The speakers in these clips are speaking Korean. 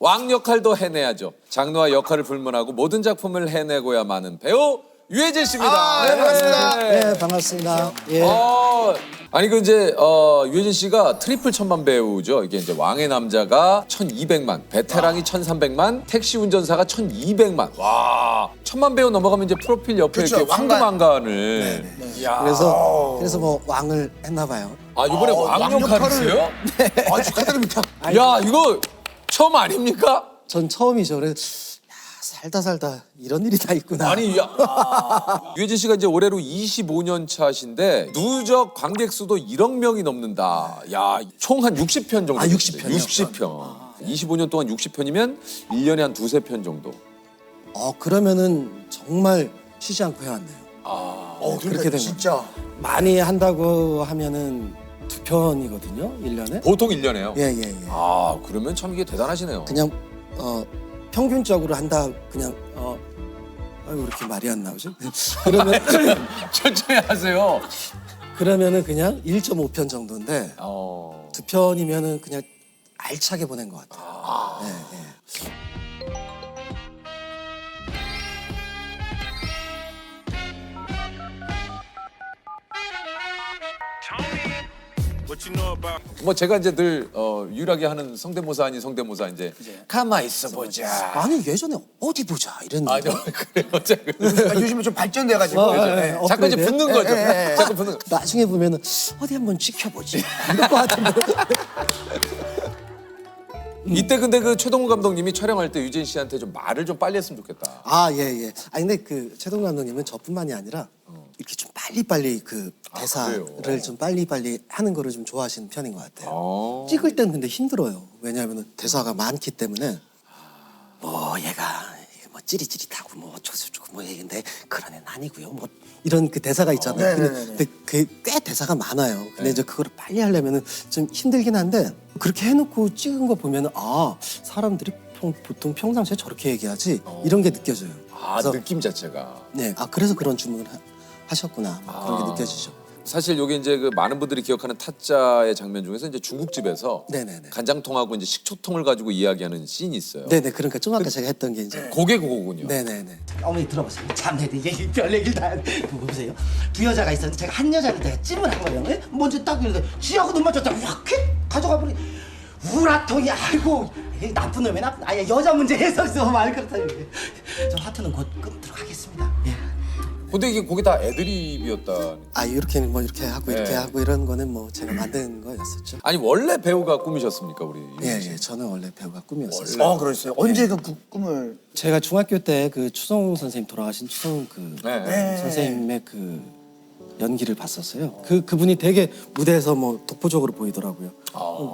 왕 역할도 해내야죠. 장르와 역할을 불문하고 모든 작품을 해내고야마는 배우 유해진 씨입니다. 네, 반갑습니다. 네, 반갑습니다. 예. 아니 그 이제 유해진 씨가 트리플 천만 배우죠. 이게 이제 왕의 남자가 1,200만, 베테랑이 1,300만, 택시 운전사가 1,200만. 와, 천만 배우 넘어가면 이제 프로필 옆에 그쵸, 이렇게 황금 왕관을. 이야. 그래서 뭐 왕을 했나 봐요. 아 이번에 왕 역할이세요? 아, 축하드립니다. 야 이거 처음 아닙니까? 전 처음이죠. 그래서 야, 살다 이런 일이 다 있구나. 아니 유해진 씨가 이제 올해로 25년 차신데 누적 관객 수도 1억 명이 넘는다. 야, 총 한 60편 정도. 60 편이요? 60편. 25년 동안 60편이면 1년에 한 두세 편 정도. 그러면은 정말 쉬지 않고 해왔네요. 그러니까 그렇게 된 진짜. 많이 한다고 하면은 2편이거든요, 1년에. 보통 1년에요. 예. 아, 그러면 참 이게 대단하시네요. 그냥 평균적으로 한다 그냥 아이고 이렇게 말이 안 나오지? 그러면 천천히 하세요. 그러면은 그냥 1.5편 정도인데 2편이면은 그냥 알차게 보낸 것 같아요. 예. What you know about? 뭐 제가 이제 늘 유일하게 하는 성대모사 아닌 성대모사 이제 가만 있어 보자. 아니 예전에 어디 보자 이런. 아, 그래요. 제가 요즘에 좀 발전돼가지고. 예. 자꾸 이제 업그레이드? 붙는 거죠. 자꾸 붙는 거. 나중에 보면은 어디 한번 지켜보지 이럴 것 같은데. 이때 근데 그 최동훈 감독님이 촬영할 때 유진 씨한테 좀 말을 좀 빨리 했으면 좋겠다. 예. 근데 그 최동 감독님은 저뿐만이 아니라 이렇게 좀 빨리 그 대사를 그래요? 좀 빨리 하는 거를 좀 좋아하시는 편인 것 같아요. 어. 찍을 땐 근데 힘들어요. 왜냐하면 대사가 많기 때문에 뭐 얘가 뭐 찌릿찌릿하고 뭐 어쩌고저쩌고 뭐 얘긴데 그런 애는 아니고요. 뭐 이런 그 대사가 있잖아요. 근데 그 꽤 대사가 많아요. 근데 이제 그거를 빨리 하려면은 좀 힘들긴 한데 그렇게 해놓고 찍은 거 보면은 사람들이 보통 평상시에 저렇게 얘기하지 이런 게 느껴져요. 그래서 느낌 자체가. 네, 그래서 그런 주문을 하셨구나 뭐 그런 게 느껴지죠. 사실 여기 이제 그 많은 분들이 기억하는 타짜의 장면 중에서 이제 중국집에서 네네네. 간장통하고 이제 식초통을 가지고 이야기하는 씬이 있어요. 네네, 그러니까 좀 아까 제가 했던 게 이제 그게 그거군요. 네네네. 어머니 들어보세요. 참내 이게 별 얘기를 다 보세요. 두 여자가 있었는데 제가 한 여자를 내가 찜을 한 거예요. 예? 먼저 딱 이러는데 지하고 눈 맞췄다 확 가져가 버리. 우라통이 아이고 이 나쁜 놈이 나쁜. 아예 여자 문제 해석해서 말 그렇다 이게. 저 하트는 곧 끊도록 하겠습니다. 예. 근데 이게 거기 다 애드립이었다. 이렇게 뭐 이렇게 하고 이렇게 네. 하고 이런 거는 뭐 제가 만든 거였었죠. 아니 원래 배우가 꿈이셨습니까 우리? 유진 씨? 예. 저는 원래 배우가 꿈이었어요. 그러셨어요. 언제 그 꿈을. 제가 중학교 때 그 추성 선생님 돌아가신 추성 그 네. 선생님의 그 연기를 봤었어요. 그분이 되게 무대에서 뭐 독보적으로 보이더라고요.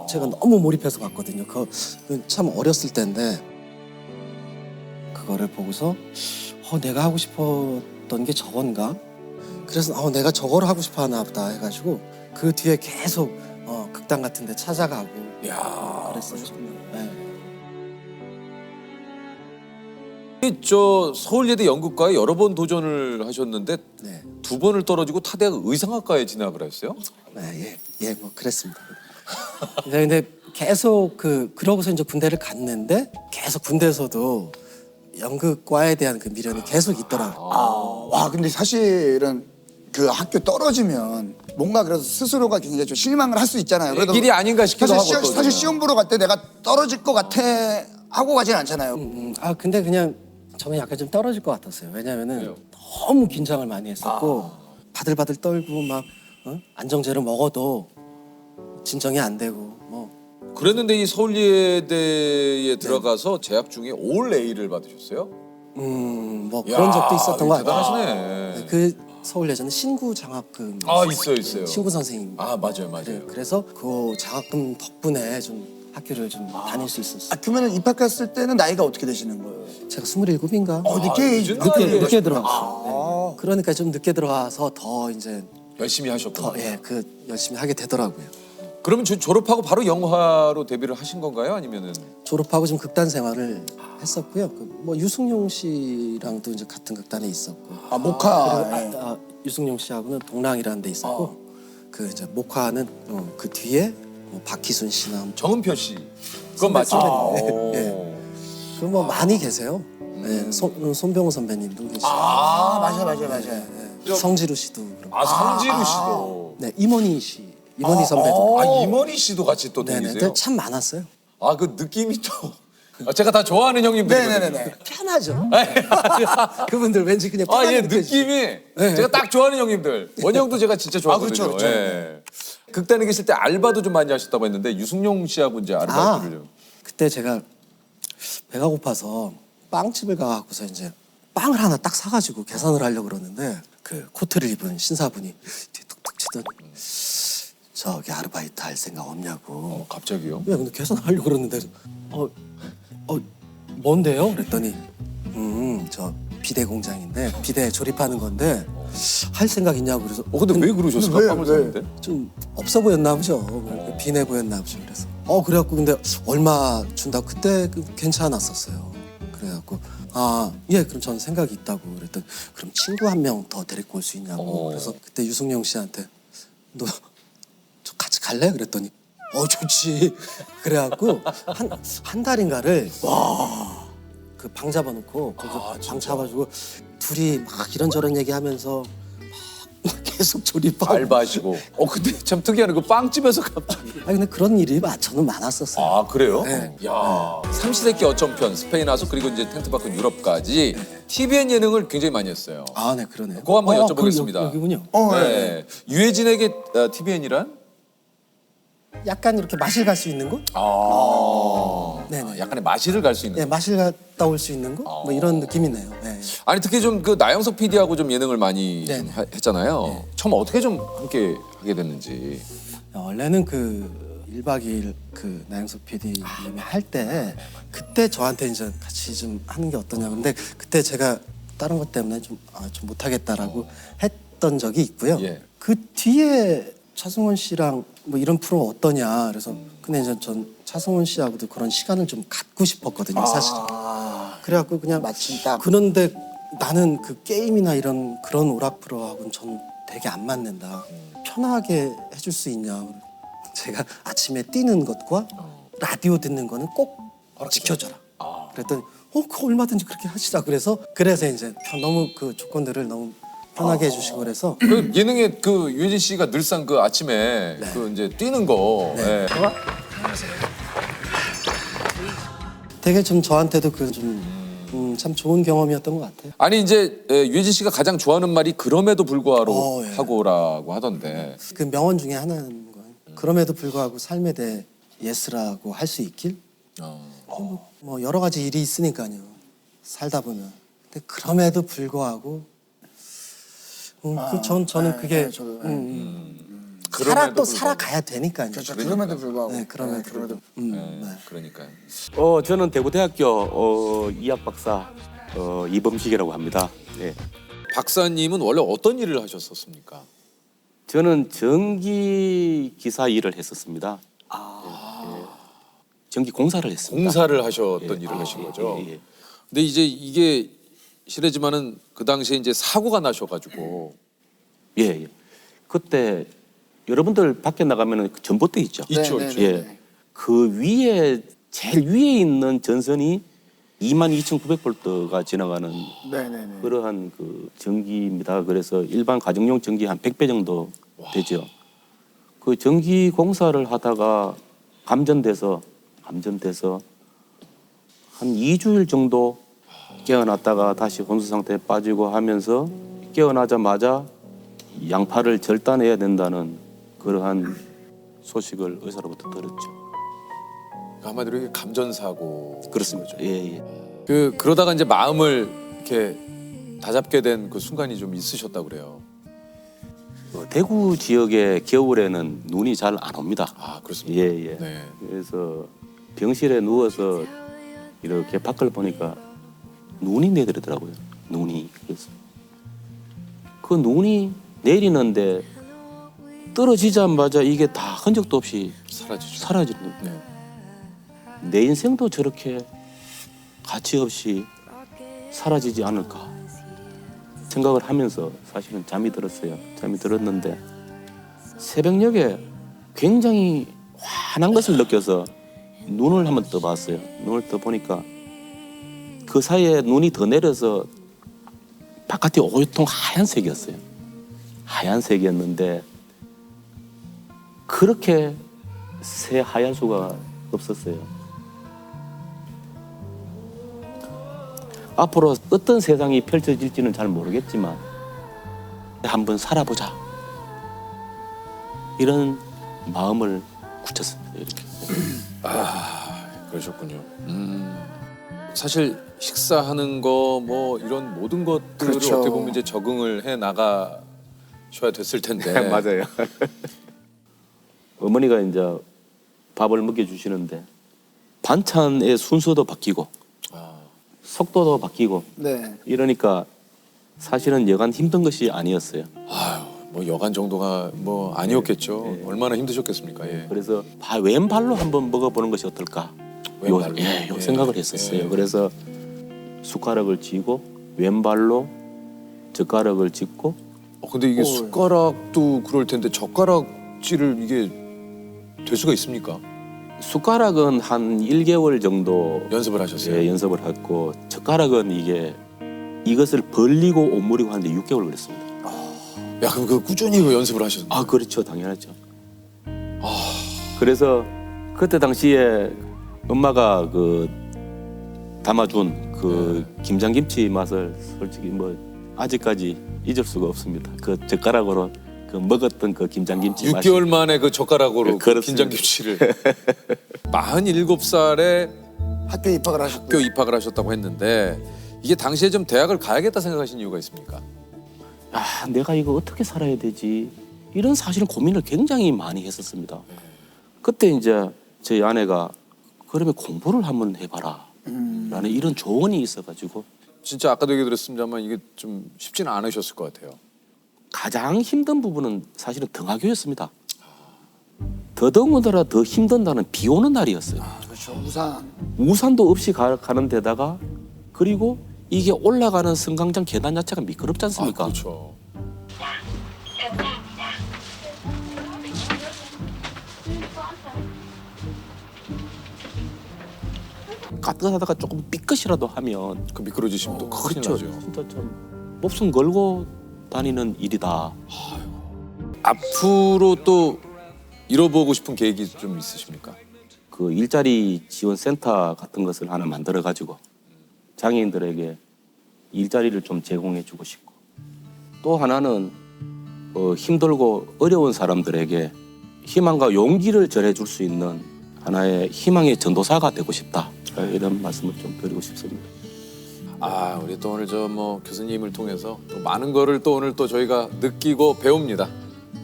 제가 너무 몰입해서 봤거든요. 참 어렸을 때인데 그거를 보고서 내가 하고 싶었던 게 저건가? 그래서 내가 저거를 하고 싶어 하나 보다 해가지고 그 뒤에 계속 극단 같은 데 찾아가고 그랬어요. 네. 저 서울예대 연극과에 여러 번 도전을 하셨는데 네. 두 번을 떨어지고 타대학 의상학과에 진학을 했어요? 뭐 그랬습니다. 근데 계속 그러고서 이제 군대를 갔는데 계속 군대에서도 연극과에 대한 그 미련이 계속 있더라고요. 와, 근데 사실은 그 학교 떨어지면 뭔가 그래서 스스로가 굉장히 좀 실망을 할 수 있잖아요. 그래도 길이 아닌가 싶기도 사실 하고 또 사실 그냥. 시험 보러 갈 때 내가 떨어질 것 같아 하고 가진 않잖아요. 근데 그냥 저는 약간 좀 떨어질 것 같았어요. 왜냐면은 왜요? 너무 긴장을 많이 했었고 바들바들 떨고 막 안정제를 먹어도 진정이 안 되고 뭐 그랬는데 이 서울예대에 들어가서 재학 중에 올 A를 받으셨어요? 뭐 그런 적도 있었던 것 같아요. 대단하시네. 그 서울예전에 신구 장학금 있어요. 신구 선생님. 맞아요. 그래서 그 장학금 덕분에 좀 학교를 좀 다닐 수 있었어요. 그러면 입학했을 때는 나이가 어떻게 되시는 거예요? 제가 27인가? 늦게 늦게 들어갔어요. 그러니까 좀 늦게 들어가서 더 이제 열심히 하셨구나. 열심히 하게 되더라고요. 그러면 졸업하고 바로 영화로 데뷔를 하신 건가요? 아니면은 졸업하고 좀 극단 생활을 했었고요. 뭐 유승용 씨랑도 이제 같은 극단에 있었고. 모카. 유승용 씨하고는 동랑이라는 데 있었고 그 이제 목화는 그 뒤에 뭐 박희순 씨나 정은표 씨. 그건 맞죠? 선배님. 네. 그 뭐 많이 계세요. 네, 손병호 선배님도 계시고, 아 맞아. 성지루 씨도 그렇고. 아 성지루 씨도. 네, 임원희 선배도. 아 임원희 씨도 같이 또 네네, 다니세요? 참 많았어요. 아 그 느낌이 또 제가 다 좋아하는 형님들이거든요. 네네네. 편하죠. 그분들 왠지 그냥 아, 편하게 예, 느껴지죠. 느낌이 제가 딱 좋아하는 형님들. 원형도 제가 진짜 좋아하거든요. 그렇죠. 예. 극단에 계실 때 알바도 좀 많이 하셨다고 했는데 유승용 씨하고 이제 아르바이트를 좀. 그때 제가 배가 고파서 빵집을 가고서 이제 빵을 하나 딱 사가지고 계산을 하려고 그러는데 그 코트를 입은 신사분이 뒤에 툭툭 치더니 저기 아르바이트 할 생각 없냐고. 갑자기요? 왜 근데 계산하려고 그러는데 뭔데요? 그랬더니 저 비대 공장인데 비대 조립하는 건데 할 생각 있냐고 그래서 근데 왜 그러셨을까? 왜, 빵을 왜? 샀는데? 좀 없어 보였나 보죠. 비내 보였나 보죠. 그래서 그래갖고 근데 얼마 준다고 그때 괜찮았었어요. 그래갖고 예 그럼 저는 생각이 있다고 그랬더니 그럼 친구 한 명 더 데리고 올 수 있냐고. 그래서 그때 유승용 씨한테 너 저 같이 갈래? 그랬더니 좋지. 그래갖고 한 달인가를 그 방 잡아놓고 거기서 방 잡아주고 둘이 막 이런저런 얘기하면서 막 계속 조립하고. 알바하시고. 근데 참 특이하네. 그 빵집에서 갑자기. 근데 그런 일이 저는 많았었어요. 아 그래요? 네. 야 삼시세끼 어촌편 스페인 와서 그리고 이제 텐트박은 유럽까지 TVN 예능을 굉장히 많이 했어요. 네 그러네요. 그거 한번 여쭤보겠습니다. 여기군요. 네. 유해진에게 TVN이란? 약간 이렇게 마실 갈 수 있는 곳? 네네. 약간의 마실을 갈 수 있는. 네, 마실 갔다 올 수 있는 곳? 뭐 이런 느낌이네요. 네. 아니 특히 좀 그 나영석 PD하고 좀 예능을 많이 좀 네네. 했잖아요. 처음 어떻게 좀 함께 하게 됐는지. 원래는 그 1박 2일 그 나영석 PD님이 할 때 그때 저한테 이제 같이 좀 하는 게 어떠냐. 근데 그때 제가 다른 것 때문에 좀 못하겠다라고 했던 적이 있고요. 예. 그 뒤에 차승원 씨랑 뭐 이런 프로 어떠냐. 그래서 근데 이제 전 차승원 씨하고도 그런 시간을 좀 갖고 싶었거든요, 사실은. 그래갖고 그냥 마침 딱. 그런데 나는 그 게임이나 이런 그런 오락 프로하고는 전 되게 안 맞는다. 편하게 해줄 수 있냐. 제가 아침에 뛰는 것과 라디오 듣는 거는 꼭 지켜줘라. 그랬더니 그거 얼마든지 그렇게 하시라. 그래서 이제 너무 그 조건들을 너무 편하게 해주시고 그래서 그 예능에 그 유해진 씨가 늘상 그 아침에 그 이제 뛰는 거. 예. 되게 좀 저한테도 그 좀 참 좋은 경험이었던 것 같아요. 아니 이제 유해진 씨가 가장 좋아하는 말이 그럼에도 불구하고 예. 하고라고 하던데. 그 명언 중에 하나는 건 그럼에도 불구하고 삶에 대해 예스라고 할 수 있길. 뭐 여러 가지 일이 있으니까요. 살다 보면. 근데 그럼에도 불구하고 저는 그게 그럼에도 살아가야 되니까요. 그렇죠. 그럼에도 불구하고. 네, 그럼에도 그럼에도. 그러니까요. 저는 대구대학교 이학 박사 이범식이라고 합니다. 예. 박사님은 원래 어떤 일을 하셨었습니까? 저는 전기 기사 일을 했었습니다. 예. 전기 공사를 했습니다. 공사를 하셨던 일을 하신 거죠. 예. 근데 이제 이게 실례지만은 그 당시에 이제 사고가 나셔가지고 예, 예. 그때 여러분들 밖에 나가면은 그 전봇대 있죠. 있죠, 네, 있죠. 네, 예. 네. 그 위에 제일 위에 있는 전선이 22,900볼트가 지나가는 네네네. 그러한 그 전기입니다. 그래서 일반 가정용 전기 한 100배 정도 되죠. 그 전기 공사를 하다가 감전돼서 한 2주일 정도 깨어났다가 다시 혼수 상태에 빠지고 하면서 깨어나자마자 양팔을 절단해야 된다는 그러한 소식을 의사로부터 들었죠. 한마디로 이게 감전사고. 그렇습니다. 예, 예. 그러다가 이제 마음을 이렇게 다잡게 된 그 순간이 좀 있으셨다고 그래요. 대구 지역의 겨울에는 눈이 잘 안 옵니다. 아 그렇습니다. 예, 예. 네. 그래서 병실에 누워서 이렇게 밖을 보니까 눈이 내리더라고요. 눈이. 그래서 그 눈이 내리는데 떨어지자마자 이게 다 흔적도 없이 사라지죠. 사라지는 거예요. 네. 내 인생도 저렇게 가치 없이 사라지지 않을까 생각을 하면서 사실은 잠이 들었어요. 잠이 들었는데 새벽녘에 굉장히 환한 것을 느껴서 눈을 한번 떠봤어요. 눈을 떠보니까 그 사이에 눈이 더 내려서 바깥이 오유통 하얀색이었어요. 하얀색이었는데 그렇게 새 하얀 수가 없었어요. 앞으로 어떤 세상이 펼쳐질지는 잘 모르겠지만 한번 살아보자. 이런 마음을 굳혔습니다. 이렇게. 그러셨군요. 사실 식사하는 거 뭐 이런 모든 것들을 그렇죠. 어떻게 보면 이제 적응을 해 나가셔야 됐을 텐데. 맞아요. 어머니가 이제 밥을 먹여주시는데 반찬의 순서도 바뀌고 속도도 바뀌고 네. 이러니까 사실은 여간 힘든 것이 아니었어요. 아유, 뭐 여간 정도가 뭐 아니었겠죠. 네. 얼마나 힘드셨겠습니까? 예. 그래서 왼발로 한번 먹어보는 것이 어떨까? 왼발로? 요 예. 생각을 했었어요. 예. 그래서 숟가락을 쥐고 왼발로 젓가락을 짚고 근데 이게 숟가락도 그럴 텐데 젓가락질을 이게 될 수가 있습니까? 숟가락은 한 1개월 정도 연습을 하셨어요? 예, 연습을 했고 젓가락은 이것을 벌리고 오므리고 하는데 6개월 걸렸습니다. 야, 그럼 그 꾸준히 그 연습을 하셨나요? 아, 그렇죠. 당연하죠. 그래서 그때 당시에 엄마가 그 담아준 그 김장김치 맛을 솔직히 뭐 아직까지 잊을 수가 없습니다. 그 젓가락으로 그 먹었던 그 김장김치 맛이 6개월 만에 그 젓가락으로 그 그렇습니다. 김장김치를 47살에 학교에 입학을 하셨고. 학교 입학을 하셨다고 했는데 이게 당시에 좀 대학을 가야겠다 생각하신 이유가 있습니까? 아, 내가 이거 어떻게 살아야 되지? 이런 사실은 고민을 굉장히 많이 했었습니다. 그때 이제 저희 아내가 그러면 공부를 한번 해봐라 라는 이런 조언이 있어가지고 진짜 아까도 얘기 드렸습니다만 이게 좀 쉽지는 않으셨을 것 같아요. 가장 힘든 부분은 사실은 등하교였습니다. 더더군다나 더 힘든 날은 비 오는 날이었어요. 그렇죠. 우산. 우산도 없이 가는 데다가 그리고 이게 올라가는 승강장 계단 자체가 미끄럽지 않습니까? 그렇죠. 가뜩하다가 조금 삐끗이라도 하면 그 미끄러지시면 또 큰일 그렇죠. 나죠. 진짜 좀 목숨 걸고 다니는 일이다. 앞으로 또 이뤄보고 싶은 계획이 좀 있으십니까? 그 일자리 지원 센터 같은 것을 하나 만들어 가지고 장애인들에게 일자리를 좀 제공해 주고 싶고 또 하나는 힘들고 어려운 사람들에게 희망과 용기를 전해 줄 수 있는 하나의 희망의 전도사가 되고 싶다. 이런 말씀을 좀 드리고 싶습니다. 아, 우리 또 오늘 저 뭐 교수님을 통해서 또 많은 거를 또 오늘 또 저희가 느끼고 배웁니다.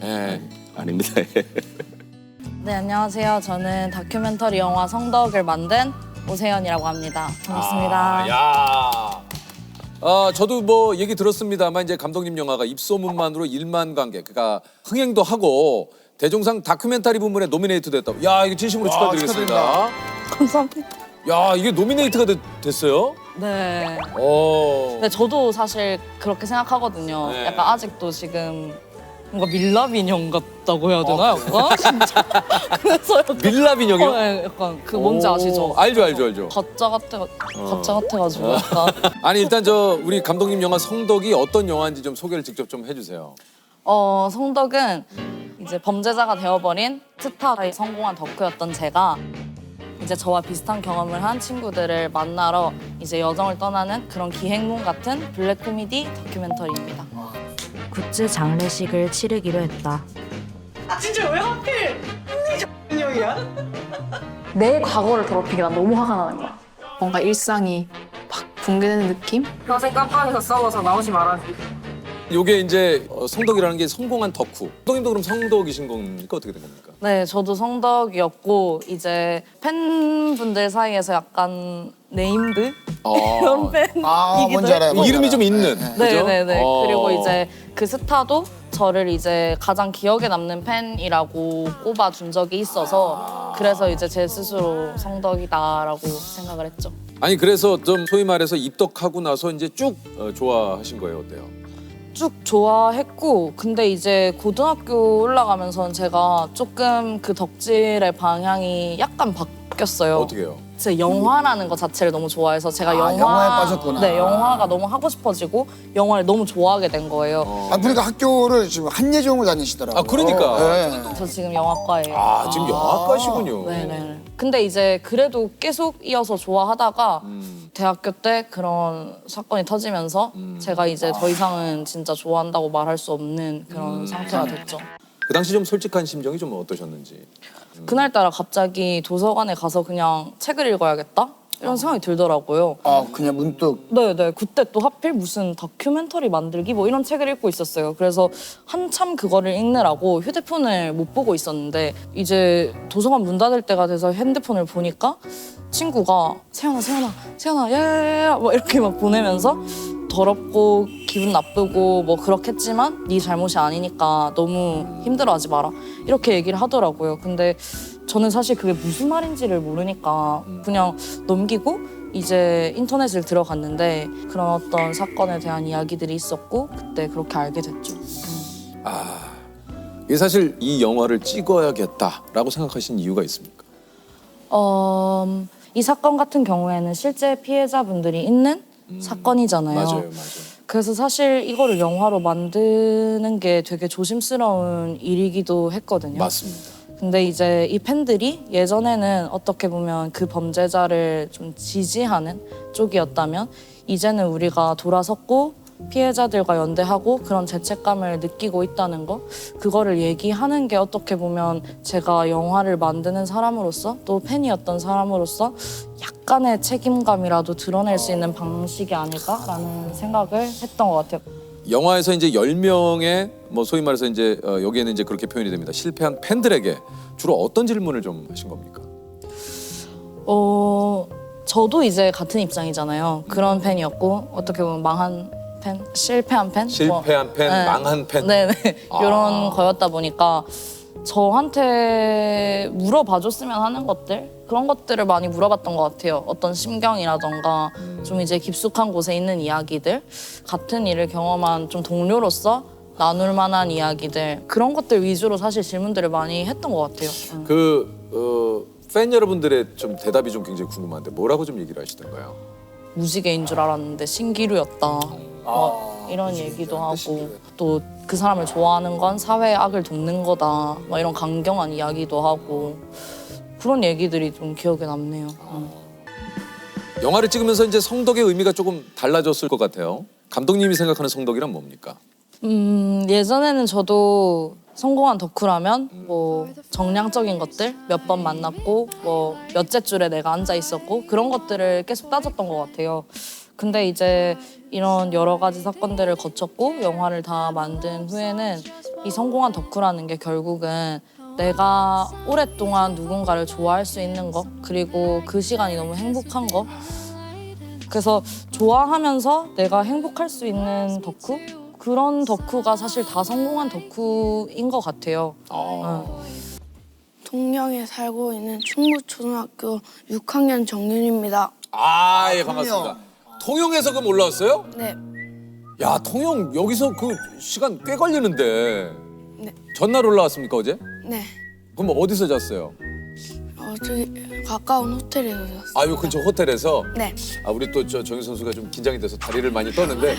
예. 아닙니다. 네, 안녕하세요. 저는 다큐멘터리 영화 성덕을 만든 오세연이라고 합니다. 반갑습니다. 저도 뭐 얘기 들었습니다만 이제 감독님 영화가 입소문만으로 1만 관객, 그러니까 흥행도 하고 대종상 다큐멘터리 부문에 노미네이트 됐다고. 야, 이거 진심으로 축하드리겠습니다. 감사합니다. 야, 이게 노미네이트가 됐어요? 네. 오. 네, 저도 사실 그렇게 생각하거든요. 네. 약간 아직도 지금 뭔가 밀랍 인형 같다고 해야 되나요? 진짜. 그래서 약간, 밀랍 인형이요? 네, 약간 그 뭔지 오, 아시죠? 알죠. 가짜 같아가지고 약간. 아니 일단 저 우리 감독님 영화 성덕이 어떤 영화인지 좀 소개를 직접 좀 해주세요. 성덕은 이제 범죄자가 되어버린 스타에 성공한 덕후였던 제가 이제 저와 비슷한 경험을 한 친구들을 만나러 이제 여정을 떠나는 그런 기행문 같은 블랙 코미디 다큐멘터리입니다. 굿즈 장례식을 치르기로 했다. 내 과거를 더럽히기 난 너무 화가 나는 거야. 뭔가 일상이 막 붕괴되는 느낌? 평생 깜빵에서 싸워서 나오지 말아줘. 요게 이제 성덕이라는 게 성공한 덕후. 감독님도 그럼 성덕이신 겁니까? 어떻게 된 겁니까? 네, 저도 성덕이었고 이제 팬분들 사이에서 약간 네임드 이런 팬이기도 뭔지 알아요. 뭔지 이름이 알아요. 좀 있는. 네. 그죠? 네네네. 그리고 이제 그 스타도 저를 이제 가장 기억에 남는 팬이라고 꼽아준 적이 있어서 그래서 이제 제 스스로 성덕이다라고 생각을 했죠. 아니 그래서 좀 소위 말해서 입덕하고 나서 이제 쭉 좋아하신 거예요, 어때요? 쭉 좋아했고 근데 이제 고등학교 올라가면서는 제가 조금 그 덕질의 방향이 약간 바뀌었어요. 어떻게요? 제 영화라는 것 자체를 너무 좋아해서 제가 영화에 빠졌구나. 네, 영화가 너무 하고 싶어지고 영화를 너무 좋아하게 된 거예요. 아, 그러니까 학교를 지금 한예종을 다니시더라고요. 아, 그러니까. 네. 저 지금 영화과예요. 아, 지금 영화과시군요. 네네. 근데 이제 그래도 계속 이어서 좋아하다가 대학교 때 그런 사건이 터지면서 제가 이제 더 이상은 진짜 좋아한다고 말할 수 없는 그런 상태가 됐죠. 그 당시 좀 솔직한 심정이 좀 어떠셨는지. 그날따라 갑자기 도서관에 가서 그냥 책을 읽어야겠다? 이런 생각이 들더라고요. 아, 그냥 문득. 네네. 그때 또 하필 무슨 다큐멘터리 만들기 뭐 이런 책을 읽고 있었어요. 그래서 한참 그거를 읽느라고 휴대폰을 못 보고 있었는데 이제 도서관 문 닫을 때가 돼서 핸드폰을 보니까 친구가 세연아 야야야 뭐 이렇게 막 보내면서 더럽고 기분 나쁘고 뭐 그렇겠지만 네 잘못이 아니니까 너무 힘들어하지 마라 이렇게 얘기를 하더라고요. 근데 저는 사실 그게 무슨 말인지를 모르니까 그냥 넘기고 이제 인터넷을 들어갔는데 그런 어떤 사건에 대한 이야기들이 있었고 그때 그렇게 알게 됐죠. 이게 사실 이 영화를 찍어야겠다라고 생각하신 이유가 있습니까? 이 사건 같은 경우에는 실제 피해자분들이 있는 사건이잖아요. 맞아요. 그래서 사실 이거를 영화로 만드는 게 되게 조심스러운 일이기도 했거든요. 맞습니다. 근데 이제 이 팬들이 예전에는 어떻게 보면 그 범죄자를 좀 지지하는 쪽이었다면 이제는 우리가 돌아섰고 피해자들과 연대하고 그런 죄책감을 느끼고 있다는 거 그거를 얘기하는 게 어떻게 보면 제가 영화를 만드는 사람으로서 또 팬이었던 사람으로서 약간의 책임감이라도 드러낼 수 있는 방식이 아닐까라는 생각을 했던 것 같아요. 영화에서 이제 10명의 뭐 소위 말해서 이제 여기에는 이제 그렇게 표현이 됩니다. 실패한 팬들에게 주로 어떤 질문을 좀 하신 겁니까? 저도 이제 같은 입장이잖아요. 그런 팬이었고 어떻게 보면 망한 팬, 실패한 팬, 실패한 팬, 망한 팬. 네네 이런 거였다 보니까 저한테 물어봐줬으면 하는 것들 그런 것들을 많이 물어봤던 것 같아요. 어떤 심경이라던가 좀 이제 깊숙한 곳에 있는 이야기들 같은 일을 경험한 좀 동료로서 나눌 만한 이야기들 그런 것들 위주로 사실 질문들을 많이 했던 것 같아요. 팬 여러분들의 좀 대답이 좀 굉장히 궁금한데 뭐라고 좀 얘기를 하시던가요? 무지개인 줄 알았는데 신기루였다. 이런 얘기도 하고 또 그 사람을 좋아하는 건 사회의 악을 돕는 거다. 막 이런 강경한 이야기도 하고 그런 얘기들이 좀 기억에 남네요. 영화를 찍으면서 이제 성덕의 의미가 조금 달라졌을 것 같아요. 감독님이 생각하는 성덕이란 뭡니까? 예전에는 저도 성공한 덕후라면 뭐 정량적인 것들 몇 번 만났고 뭐 몇째 줄에 내가 앉아 있었고 그런 것들을 계속 따졌던 것 같아요. 근데 이제 이런 여러 가지 사건들을 거쳤고 영화를 다 만든 후에는 이 성공한 덕후라는 게 결국은 내가 오랫동안 누군가를 좋아할 수 있는 거 그리고 그 시간이 너무 행복한 거 그래서 좋아하면서 내가 행복할 수 있는 덕후? 그런 덕후가 사실 다 성공한 덕후인 것 같아요. 통영에 살고 있는 충무초등학교 6학년 정윤입니다. 예, 반갑습니다. 통영에서 그럼 올라왔어요? 네. 야, 통영 여기서 그 시간 꽤 걸리는데. 네. 전날 올라왔습니까, 어제? 네. 그럼 어디서 잤어요? 저기 가까운 호텔에서 잤어요. 요 근처 호텔에서? 네. 우리 또 정윤 선수가 좀 긴장이 돼서 다리를 많이 떠는데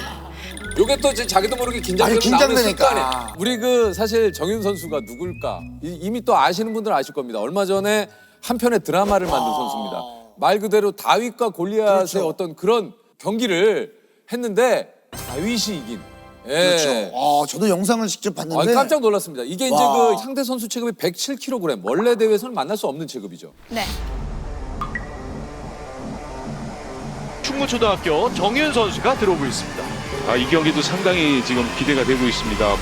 요게 또 자기도 모르게 아니, 긴장되는 긴장되니까. 습관이. 우리 그 사실 정윤 선수가 누굴까? 이미 또 아시는 분들 아실 겁니다. 얼마 전에 한 편의 드라마를 만든 선수입니다. 말 그대로 다윗과 골리앗의 그렇죠. 어떤 그런 경기를 했는데 다윗이 이긴. 예. 그렇죠. 저도 영상을 직접 봤는데 깜짝 놀랐습니다. 이게 이제 와. 그 상대 선수 체급이 107kg. 원래 대회에서는 만날 수 없는 체급이죠. 네. 충무초등학교 정윤 선수가 들어오고 있습니다. 이 경기도 상당히 지금 기대가 되고 있습니다.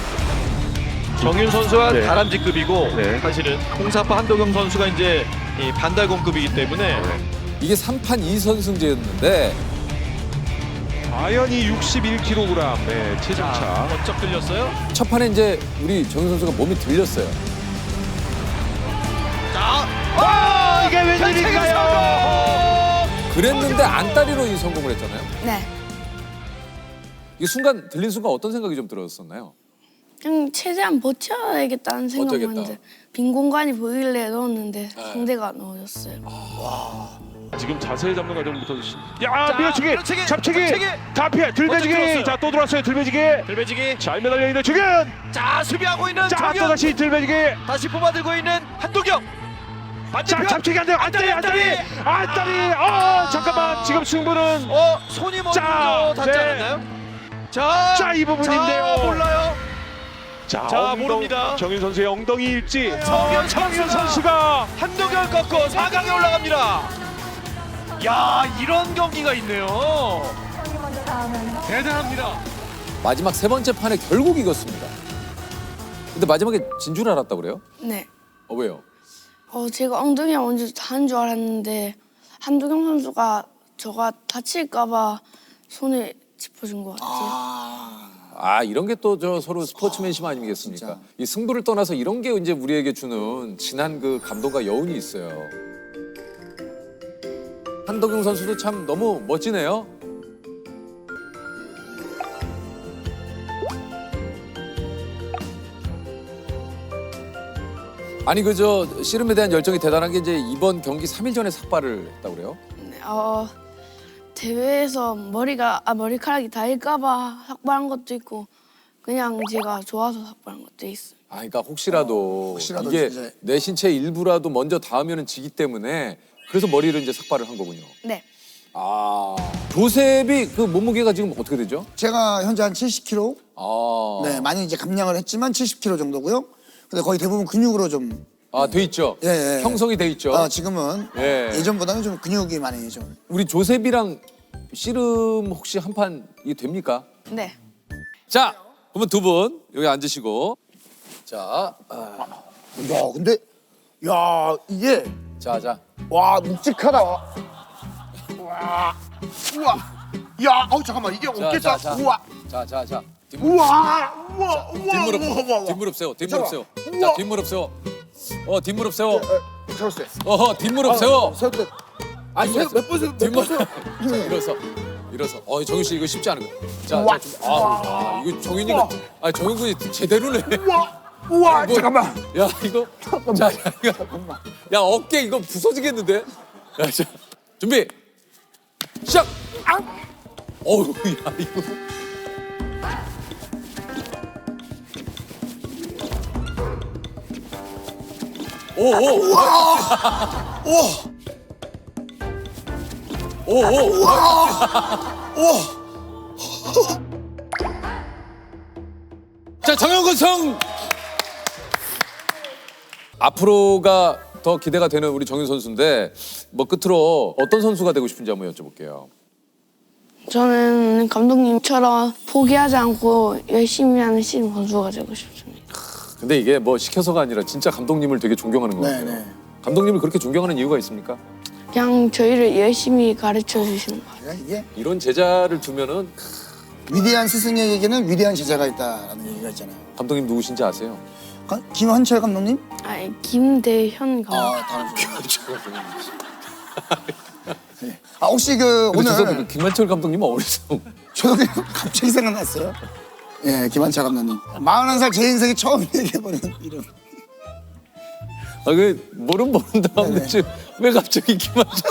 정윤 선수가 네. 다람쥐급이고 네. 사실은 홍사파 한도경 선수가 이제 이 반달곰급이기 때문에 이게 3판 2선승제였는데 아연이 61kg 체중차. 번쩍 들렸어요. 첫 판에 이제 우리 정윤 선수가 몸이 들렸어요. 이게 웬일인가요? 그랬는데 안다리로 이 성공을 했잖아요. 네. 이 순간 들린 순간 어떤 생각이 좀 들었었나요? 그냥 최대한 버텨야겠다는 생각만 버텨야겠다. 했는데 빈 공간이 보이길래 넣었는데 상대가 넣어줬어요. 지금 자세 잡는 과정부터 야 밀어치기 잡치기 다 피해 들배지기 자 또 들어왔어요 들배지기 잘 매달려 있는 정현 자 수비하고 있는 자 정현. 또 다시 들배지기 다시 뽑아들고 있는 한도경. 자 잡치기 안 돼요 안다리 잠깐만 지금 승부는 손이 먼저 자, 닿지 네. 않았나요? 자 이 부분인데요. 몰라요. 자 모릅니다. 정윤 선수의 엉덩이 일지 정현 선수가 한도경 꺾고 4강에 올라갑니다. 야 이런 경기가 있네요. 대단합니다. 마지막 세 번째 판에 결국 이겼습니다. 근데 마지막에 진 줄 알았다 그래요? 네. 왜요? 제가 엉덩이가 먼저 닿은 줄 알았는데 한두경 선수가 저가 다칠까봐 손에 짚어준 것 같아요. 이런 게 또 저 서로 스포츠맨십 아니겠습니까? 이 승부를 떠나서 이런 게 이제 우리에게 주는 진한 그 감동과 여운이 있어요. 한덕용 선수도 참 너무 멋지네요. 아니 그저 씨름에 대한 열정이 대단한 게 이제 이번 경기 3일 전에 삭발을 했다고 그래요? 네, 대회에서 머리카락이 닿을까봐 삭발한 것도 있고 그냥 제가 좋아서 삭발한 것도 있어요. 그러니까 혹시라도 이게 진짜. 내 신체 일부라도 먼저 닿으면 지기 때문에 그래서 머리를 이제 삭발을 한 거군요. 네. 조셉이 그 몸무게가 지금 어떻게 되죠? 제가 현재 한 70kg. 네, 많이 이제 감량을 했지만 70kg 정도고요. 근데 거의 대부분 근육으로 좀. 돼 있죠. 예. 형성이 돼 있죠. 지금은 예전보다는 좀 근육이 많이 좀. 우리 조셉이랑 씨름 혹시 한 판 이게 됩니까? 네. 자, 그러면 두 분 여기 앉으시고. 자, 근데 이게 자. 와 묵직하다. 우와. 야, 잠깐만 이게 어깨다. 우와. 자. 우와. 뒷무릎 세워. 자, 뒷무릎 세워. 뒷무릎 세워. 세웠어요. 뒷무릎 세워. 세웠대. 아니 몇번 세웠? 뒷무릎. 일어서. 정윤 씨 이거 쉽지 않은 거. 자, 이거 정윤이가 정윤 군이 제대로네. 우와, 잠깐만. 야, 이거. 자, 야, 어깨 이거 부서지겠는데? 야, 자, 준비. 시작. 어우, 야, 이거. 자, 정영근 성. 앞으로가 더 기대가 되는 우리 정윤 선수인데 뭐 끝으로 어떤 선수가 되고 싶은지 한번 여쭤볼게요. 저는 감독님처럼 포기하지 않고 열심히 하는 씨름 선수가 되고 싶습니다. 근데 이게 뭐 시켜서가 아니라 진짜 감독님을 되게 존경하는 것 같아요. 네. 감독님을 그렇게 존경하는 이유가 있습니까? 그냥 저희를 열심히 가르쳐 주시는 것 같아요. 이게 이런 제자를 두면은 위대한 스승에게는 위대한 제자가 있다라는 얘기가 있잖아요. 감독님 누구신지 아세요? 김한철 감독님? 김대현 감독님. 혹시 오늘 김한철 감독님은 어디서? 저도 그냥 갑자기 생각났어요. 예, 김한철 감독님. 41살 제 인생에 처음 얘기해보는 이름. 모른 다음에 왜 갑자기 김한철?